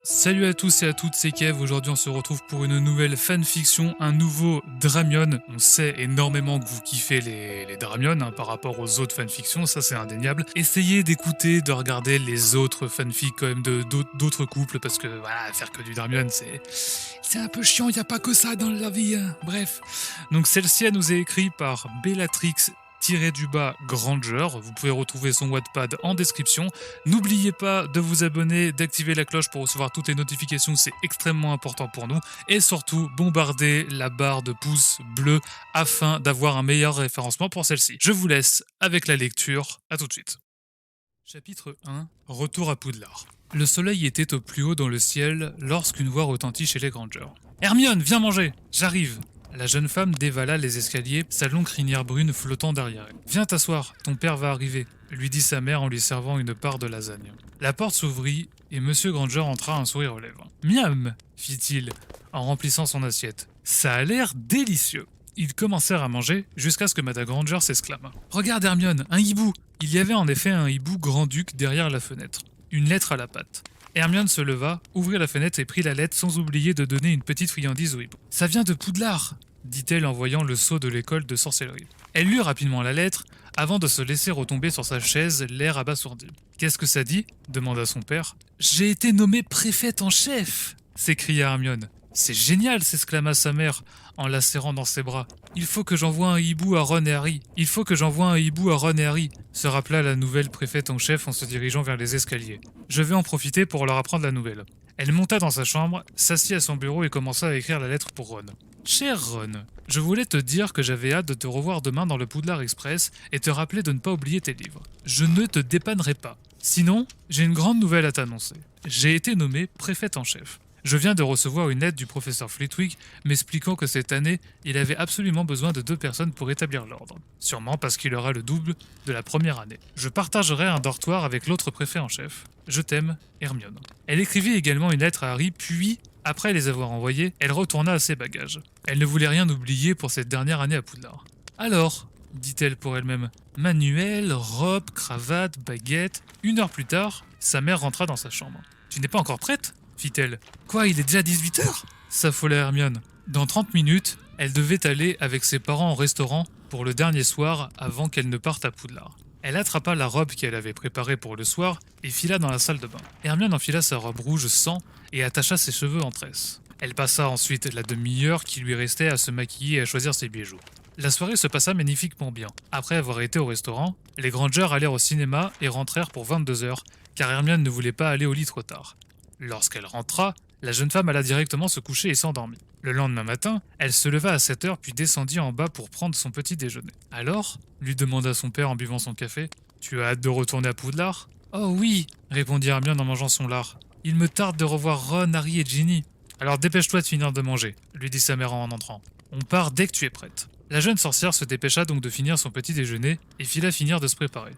Salut à tous et à toutes, c'est Kev. Aujourd'hui, on se retrouve pour une nouvelle fanfiction, un nouveau Dramion. On sait énormément que vous kiffez les Dramion par rapport aux autres fanfictions, ça c'est indéniable. Essayez d'écouter, de regarder les autres fanfics quand même d'autres couples parce que voilà, faire que du Dramion, c'est un peu chiant, il n'y a pas que ça dans la vie. Bref. Donc celle-ci, elle nous est écrite par Bellatrix Granger. Vous pouvez retrouver son Wattpad en description. N'oubliez pas de vous abonner, d'activer la cloche pour recevoir toutes les notifications, c'est extrêmement important pour nous. Et surtout, bombardez la barre de pouces bleus afin d'avoir un meilleur référencement pour celle-ci. Je vous laisse avec la lecture, à tout de suite. Chapitre 1. Retour à Poudlard. Le soleil était au plus haut dans le ciel lorsqu'une voix retentit chez les Granger. « Hermione, viens manger ! J'arrive !» La jeune femme dévala les escaliers, sa longue crinière brune flottant derrière elle. « Viens t'asseoir, ton père va arriver !» lui dit sa mère en lui servant une part de lasagne. La porte s'ouvrit et Monsieur Granger entra un sourire aux lèvres. « Miam !» fit-il en remplissant son assiette. « Ça a l'air délicieux !» Ils commencèrent à manger jusqu'à ce que Madame Granger s'exclama. « Regarde Hermione, un hibou !» Il y avait en effet un hibou grand-duc derrière la fenêtre. Une lettre à la patte. Hermione se leva, ouvrit la fenêtre et prit la lettre sans oublier de donner une petite friandise au hibou. « Ça vient de Poudlard !» dit-elle en voyant le sceau de l'école de sorcellerie. Elle lut rapidement la lettre, avant de se laisser retomber sur sa chaise, l'air abasourdi. « Qu'est-ce que ça dit ?» demanda son père. « J'ai été nommée préfète en chef !» s'écria Hermione. « C'est génial !» s'exclama sa mère en la serrant dans ses bras. « Il faut que j'envoie un hibou à Ron et Harry. Il faut que j'envoie un hibou à Ron et Harry !» se rappela la nouvelle préfète en chef en se dirigeant vers les escaliers. « Je vais en profiter pour leur apprendre la nouvelle. » Elle monta dans sa chambre, s'assit à son bureau et commença à écrire la lettre pour Ron. « Cher Ron, je voulais te dire que j'avais hâte de te revoir demain dans le Poudlard Express et te rappeler de ne pas oublier tes livres. Je ne te dépannerai pas. Sinon, j'ai une grande nouvelle à t'annoncer. J'ai été nommée préfète en chef. Je viens de recevoir une lettre du professeur Flitwick m'expliquant que cette année, il avait absolument besoin de 2 personnes pour établir l'ordre. Sûrement parce qu'il aura le double de la première année. Je partagerai un dortoir avec l'autre préfet en chef. Je t'aime, Hermione. » Elle écrivit également une lettre à Harry, puis, après les avoir envoyées, elle retourna à ses bagages. Elle ne voulait rien oublier pour cette dernière année à Poudlard. « Alors ?» dit-elle pour elle-même. « Manuel, robe, cravate, baguette. » 1 heure plus tard, sa mère rentra dans sa chambre. « Tu n'es pas encore prête ?» fit-elle. « Quoi, il est déjà 18h ?» s'affola Hermione. Dans 30 minutes, elle devait aller avec ses parents au restaurant pour le dernier soir avant qu'elle ne parte à Poudlard. Elle attrapa la robe qu'elle avait préparée pour le soir et fila dans la salle de bain. Hermione enfila sa robe rouge sang et attacha ses cheveux en tresse. Elle passa ensuite la demi-heure qui lui restait à se maquiller et à choisir ses bijoux. La soirée se passa magnifiquement bien. Après avoir été au restaurant, les Granger allèrent au cinéma et rentrèrent pour 22h, car Hermione ne voulait pas aller au lit trop tard. Lorsqu'elle rentra, la jeune femme alla directement se coucher et s'endormit. Le lendemain matin, elle se leva à 7h puis descendit en bas pour prendre son petit déjeuner. « Alors ?» lui demanda son père en buvant son café. « Tu as hâte de retourner à Poudlard ?»« Oh oui !» répondit Hermione en mangeant son lard. « Il me tarde de revoir Ron, Harry et Ginny. »« Alors dépêche-toi de finir de manger, » lui dit sa mère en entrant. « On part dès que tu es prête. » La jeune sorcière se dépêcha donc de finir son petit déjeuner et fila finir de se préparer.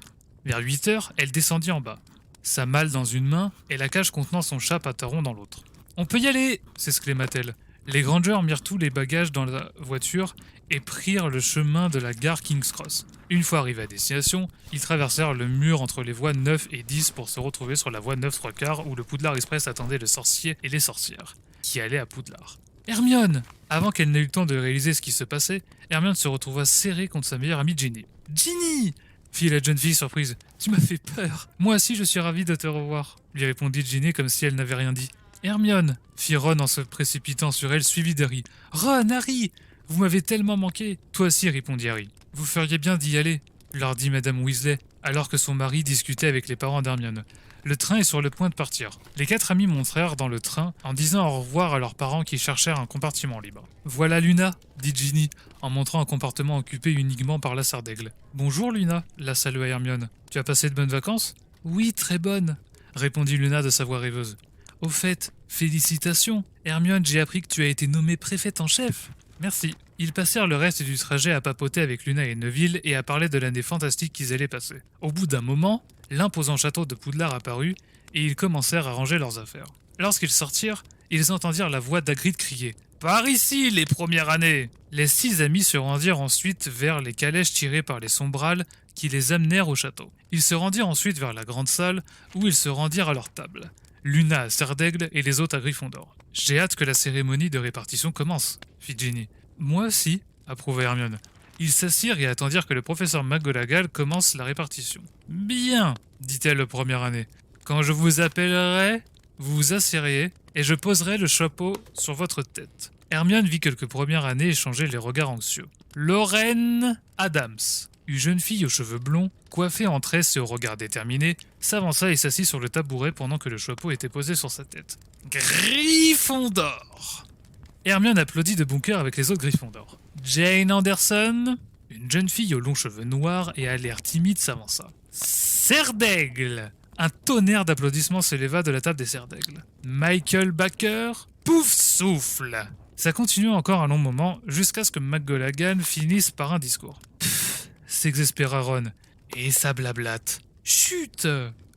Vers 8h, elle descendit en bas, sa malle dans une main et la cage contenant son chat Pataron dans l'autre. « On peut y aller !» s'exclama-t-elle. Les Granger mirent tous les bagages dans la voiture et prirent le chemin de la gare King's Cross. Une fois arrivés à destination, ils traversèrent le mur entre les voies 9 et 10 pour se retrouver sur la voie 9 3/4 où le Poudlard Express attendait le sorcier et les sorcières, qui allaient à Poudlard. « Hermione !» Avant qu'elle n'ait eu le temps de réaliser ce qui se passait, Hermione se retrouva serrée contre sa meilleure amie Ginny. « Ginny !» fit la jeune fille surprise. « Tu m'as fait peur. Moi aussi je suis ravie de te revoir, » lui répondit Ginny comme si elle n'avait rien dit. « Hermione !» fit Ron en se précipitant sur elle, suivi d'Harry. « Ron, Harry, vous m'avez tellement manqué !»« Toi aussi, » répondit Harry. « Vous feriez bien d'y aller, » leur dit Madame Weasley, alors que son mari discutait avec les parents d'Hermione. Le train est sur le point de partir. Les 4 amis montèrent dans le train en disant au revoir à leurs parents qui cherchèrent un compartiment libre. « Voilà Luna !» dit Ginny, en montrant un compartiment occupé uniquement par la Sardaigle. « Bonjour Luna !» la salua Hermione. « Tu as passé de bonnes vacances ?»« Oui, très bonnes !» répondit Luna de sa voix rêveuse. « Au fait, félicitations, Hermione, j'ai appris que tu as été nommée préfète en chef. » Merci. Ils passèrent le reste du trajet à papoter avec Luna et Neville et à parler de l'année fantastique qu'ils allaient passer. Au bout d'un moment, l'imposant château de Poudlard apparut et ils commencèrent à ranger leurs affaires. Lorsqu'ils sortirent, ils entendirent la voix d'Hagrid crier « Par ici, les premières années !» Les 6 amis se rendirent ensuite vers les calèches tirées par les sombrales qui les amenèrent au château. Ils se rendirent ensuite vers la grande salle où ils se rendirent à leur table. Luna à Serdaigle et les autres à Gryffondor. J'ai hâte que la cérémonie de répartition commence, fit Ginny. Moi aussi, approuva Hermione. Ils s'assirent et attendirent que le professeur McGonagall commence la répartition. Bien, dit-elle la première année. Quand je vous appellerai, vous vous assiriez et je poserai le chapeau sur votre tête. Hermione vit quelques premières années échanger les regards anxieux. Lorraine Adams, une jeune fille aux cheveux blonds, coiffée en tresses et au regard déterminé, s'avança et s'assit sur le tabouret pendant que le chapeau était posé sur sa tête. Gryffondor. Hermione applaudit de bon cœur avec les autres Gryffondor. Jane Anderson, une jeune fille aux longs cheveux noirs et à l'air timide, s'avança. Serdaigle. Un tonnerre d'applaudissements s'éleva de la table des Serdaigle. Michael Baker, pouf souffle. Ça continua encore un long moment, jusqu'à ce que McGonagall finisse par un discours. Pfff, s'exaspéra Ron. Et ça blablate. Chut,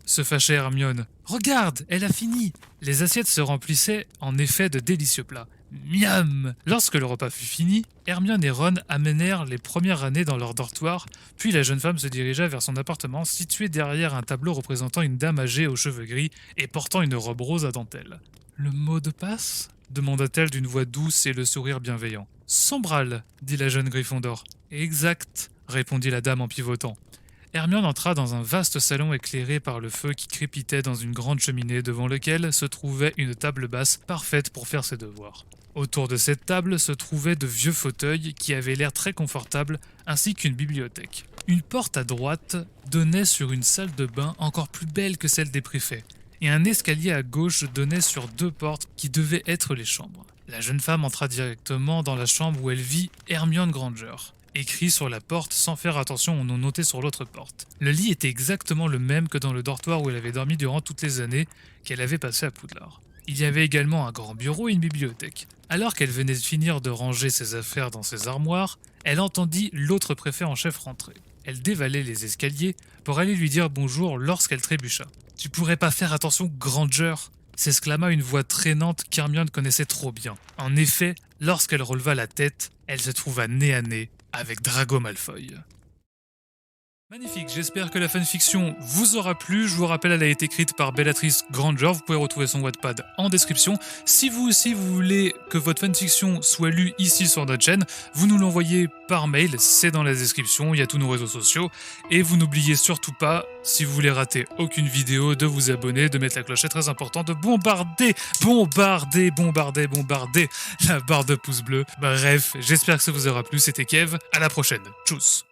se fâchait Hermione. Regarde, elle a fini. Les assiettes se remplissaient en effet de délicieux plats. Miam. Lorsque le repas fut fini, Hermione et Ron amenèrent les premières années dans leur dortoir, puis la jeune femme se dirigea vers son appartement situé derrière un tableau représentant une dame âgée aux cheveux gris et portant une robe rose à dentelle. Le mot de passe ? Demanda-t-elle d'une voix douce et le sourire bienveillant. Sombral, dit la jeune Gryffondor. Exact, répondit la dame en pivotant. Hermione entra dans un vaste salon éclairé par le feu qui crépitait dans une grande cheminée devant lequel se trouvait une table basse parfaite pour faire ses devoirs. Autour de cette table se trouvaient de vieux fauteuils qui avaient l'air très confortables ainsi qu'une bibliothèque. Une porte à droite donnait sur une salle de bain encore plus belle que celle des préfets, et un escalier à gauche donnait sur 2 portes qui devaient être les chambres. La jeune femme entra directement dans la chambre où elle vit Hermione Granger, écrit sur la porte sans faire attention au nom noté sur l'autre porte. Le lit était exactement le même que dans le dortoir où elle avait dormi durant toutes les années qu'elle avait passées à Poudlard. Il y avait également un grand bureau et une bibliothèque. Alors qu'elle venait de finir de ranger ses affaires dans ses armoires, elle entendit l'autre préfet en chef rentrer. Elle dévalait les escaliers pour aller lui dire bonjour lorsqu'elle trébucha. « Tu pourrais pas faire attention, Granger !» s'exclama une voix traînante qu'Hermione connaissait trop bien. En effet, lorsqu'elle releva la tête, elle se trouva nez à nez avec Drago Malfoy. Magnifique, j'espère que la fanfiction vous aura plu. Je vous rappelle, elle a été écrite par Bellatrix Granger. Vous pouvez retrouver son Wattpad en description. Si vous aussi vous voulez que votre fanfiction soit lue ici sur notre chaîne, vous nous l'envoyez par mail, c'est dans la description, il y a tous nos réseaux sociaux. Et vous n'oubliez surtout pas, si vous voulez rater aucune vidéo, de vous abonner, de mettre la cloche, c'est très important, de bombarder la barre de pouces bleus. Bref, j'espère que ça vous aura plu, c'était Kev, à la prochaine, tchuss.